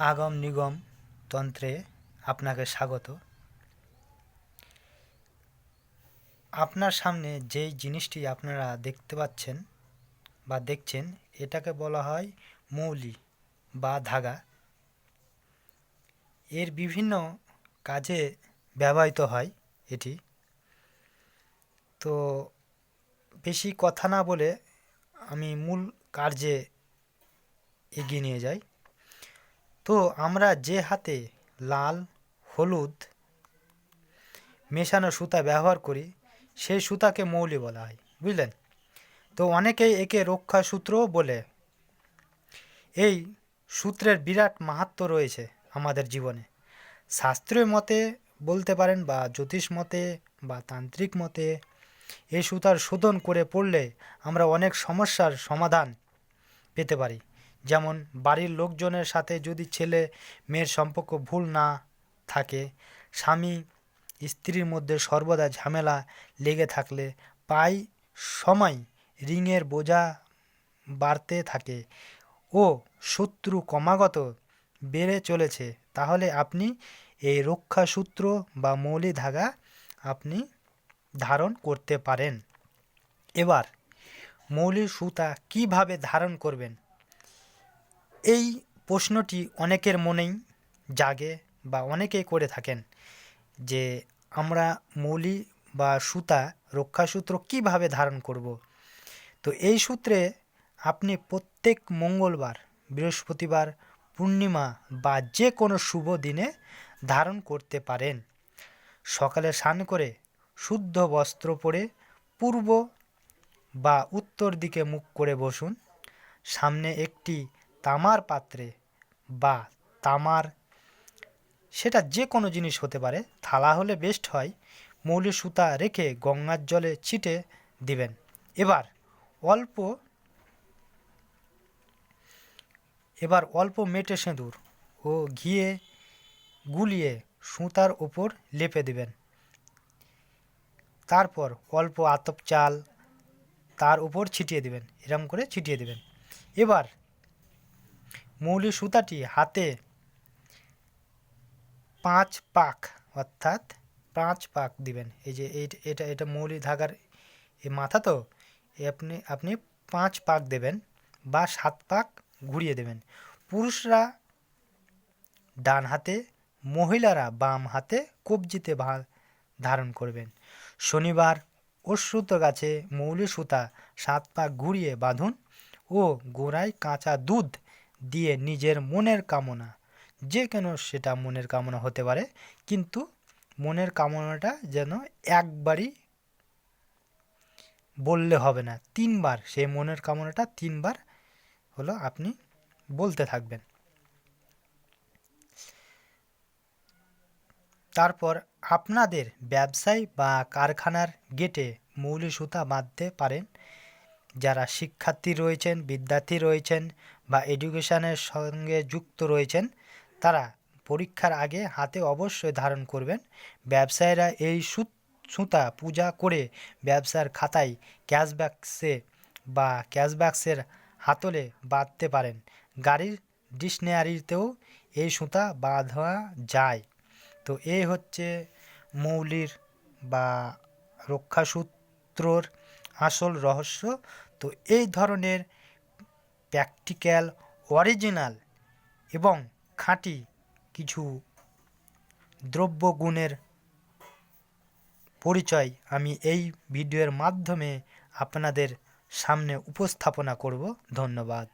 আগম নিগম তন্ত্রে আপনাকে স্বাগত। আপনার সামনে যেই জিনিসটি আপনারা দেখতে পাচ্ছেন বা দেখছেন, এটাকে বলা হয় মৌলি বা ধাগা। এর বিভিন্ন কাজে ব্যবহৃত হয় এটি। তো বেশি কথা না বলে আমি মূল কার্যে এগিয়ে নিয়ে যাই। তো আমরা যে হাতে লাল হলুদ মেশানো সুতা ব্যবহার করি, সেই সুতাকে মৌলি বলা হয়, বুঝলেন? তো অনেকেই একে রক্ষা সূত্রও বলে। এই সূত্রের বিরাট মাহাত্ম্য রয়েছে আমাদের জীবনে। শাস্ত্রীয় মতে বলতে পারেন বা জ্যোতিষ মতে বা তান্ত্রিক মতে এই সুতার শোধন করে পড়লে আমরা অনেক সমস্যার সমাধান পেতে পারি। যেমন বাড়ির লোকজনের সাথে যদি ছেলে মেয়ের সম্পর্ক ভুল না থাকে, স্বামী স্ত্রীর মধ্যে সর্বদা ঝামেলা লেগে থাকলে, প্রায় সময় ঋণের বোঝা বাড়তে থাকে ও শত্রু ক্রমাগত বেড়ে চলেছে, তাহলে আপনি এই রক্ষাসূত্র বা মৌলি ধাগা আপনি ধারণ করতে পারেন। এবার মৌলি সুতা কিভাবে ধারণ করবেন, এই প্রশ্নটি অনেকের মনেই জাগে বা অনেকেই করে থাকেন যে আমরা মৌলি বা সুতা রক্ষাসূত্র কিভাবে ধারণ করব। তো এই সূত্রে আপনি প্রত্যেক মঙ্গলবার, বৃহস্পতিবার, পূর্ণিমা বা যে কোনো শুভ দিনে ধারণ করতে পারেন। সকালে স্নান করে শুদ্ধ বস্ত্র পরে পূর্ব বা উত্তর দিকে মুখ করে বসুন। সামনে একটি তামার পাত্রে বা তামার, সেটা যে কোনো জিনিস হতে পারে, থালা হলে বেস্ট হয়, মৌলি সুতা রেখে গঙ্গার জলে ছিটে দিবেন। এবার অল্প মেটে সিঁদুর ও ঘিয়ে গুলিয়ে সুতার ওপর লেপে দিবেন। তারপর অল্প আতপ চাল তার উপর ছিটিয়ে দিবেন, এরম করে ছিটিয়ে দিবেন। এবার মৌলি সুতাটি হাতে 5 পাক, অর্থাৎ 5 পাক দিবেন। এই যে এটা মৌলি ধাগার এই মাথা, তো আপনি আপনি 5 পাক দেবেন বা 7 পাক ঘুরিয়ে দেবেন। পুরুষরা ডান হাতে, মহিলারা বাম হাতে কবজিতে ধারণ করবেন। শনিবার অশ্বত্থ গাছে মৌলি সুতা 7 পাক ঘুরিয়ে বাঁধুন ও গোড়ায় কাঁচা দুধ দিয়ে নিজের মনের কামনা, যে কেন সেটা মনের কামনা হতে পারে, কিন্তু মনের কামনাটা যেন একবারই বললে হবে না, 3 বার সেই মনের কামনাটা 3 বার হলো আপনি বলতে থাকবেন। তারপর আপনাদের ব্যবসায় বা কারখানার গেটে মৌলি সুতা বাঁধতে পারেন। যারা শিক্ষার্থী রয়েছেন, বিদ্যার্থী রয়েছেন বা এডুকেশনের সঙ্গে যুক্ত রয়েছেন, তারা পরীক্ষার আগে হাতে অবশ্যই ধারণ করবেন। ব্যবসায়ীরা এই সুতা পূজা করে ব্যবসার খাতায় ক্যাশবাক্সের হাতলে বাঁধতে পারেন। গাড়ির ডিকশনারিতেও এই সুতা বাঁধা যায়। তো এই হচ্ছে মৌলির বা রক্ষাসূত্রর আসল রহস্য। তো এই ধরনের প্র্যাকটিক্যাল, অরিজিনাল এবং খাঁটি কিছু দ্রব্যগুণের পরিচয় আমি এই ভিডিওর মাধ্যমে আপনাদের সামনে উপস্থাপনা করব। ধন্যবাদ।